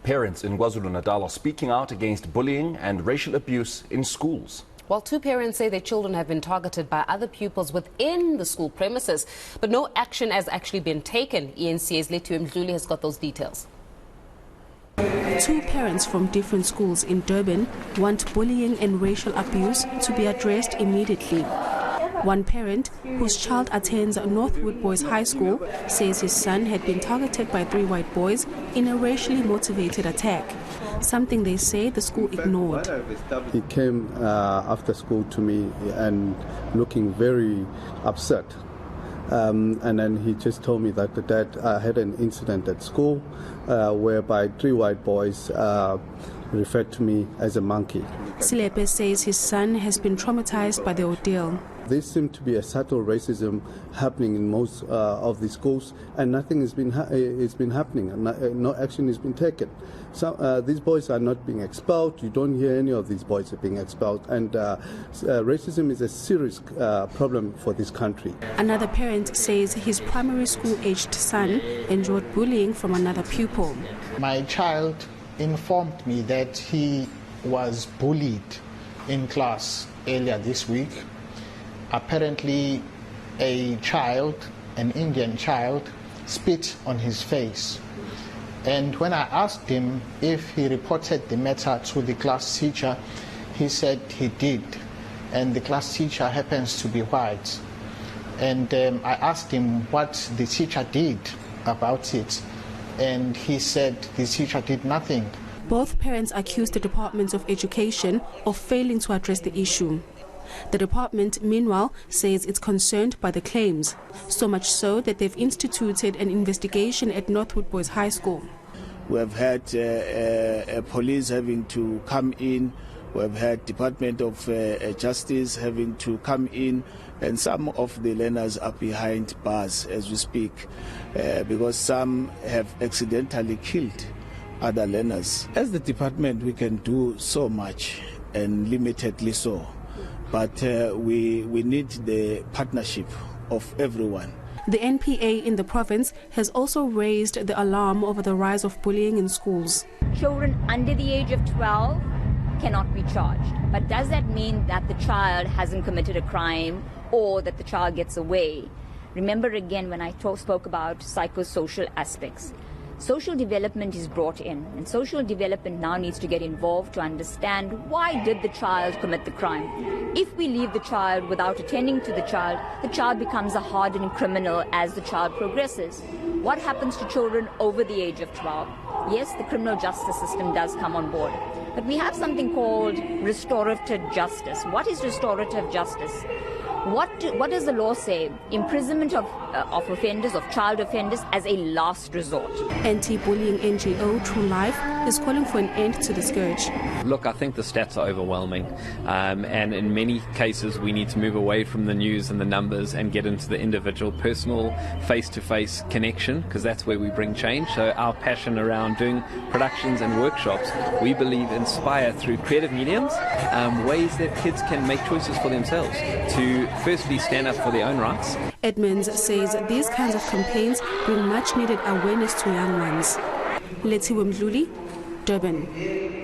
Parents in KwaZulu-Natal are speaking out against bullying and racial abuse in schools. Well, two parents say their children have been targeted by other pupils within the school premises, but no action has actually been taken. eNCA's Lethiwe Mdluli has got those details. Two parents from different schools in Durban want bullying and racial abuse to be addressed immediately. One parent, whose child attends Northwood Boys High School, says his son had been targeted by 3 white boys in a racially motivated attack, something they say the school ignored. He came after school to me and looking very upset. And then he just told me that the dad had an incident at school whereby 3 white boys referred to me as a monkey. Silepe says his son has been traumatized by the ordeal. There seems to be a subtle racism happening in most of the schools, and nothing has been happening, and no action has been taken. So these boys are not being expelled. You don't hear any of these boys are being expelled, and racism is a serious problem for this country. Another parent says his primary school-aged son endured bullying from another pupil. My child informed me that he was bullied in class earlier this week. Apparently, an Indian child, spit on his face. And when I asked him if he reported the matter to the class teacher, he said he did. And the class teacher happens to be white. And I asked him what the teacher did about it. And he said the teacher did nothing. Both parents accused the Department of Education of failing to address the issue. The department, meanwhile, says it's concerned by the claims, so much so that they've instituted an investigation at Northwood Boys High School. We have had police having to come in, we have had Department of Justice having to come in, and some of the learners are behind bars as we speak, because some have accidentally killed other learners. As the department, we can do so much, and limitedly so. But we need the partnership of everyone. The NPA in the province has also raised the alarm over the rise of bullying in schools. Children under the age of 12 cannot be charged. But does that mean that the child hasn't committed a crime or that the child gets away? Remember again when I spoke about psychosocial aspects. Social development is brought in, and social development now needs to get involved to understand why did the child commit the crime. If we leave the child without attending to the child becomes a hardened criminal as the child progresses. What happens to children over the age of 12? Yes, the criminal justice system does come on board, but we have something called restorative justice. What is restorative justice? What does the law say? Imprisonment of offenders, of child offenders, as a last resort. Anti-bullying NGO True Life is calling for an end to the scourge. Look, I think the stats are overwhelming, and in many cases we need to move away from the news and the numbers and get into the individual, personal, face-to-face connection, because that's where we bring change. So our passion around doing productions and workshops, we believe inspire through creative mediums, ways that kids can make choices for themselves to firstly stand up for their own rights. Edmonds says these kinds of campaigns bring much needed awareness to young ones. Lethiwe Mdluli, Durban.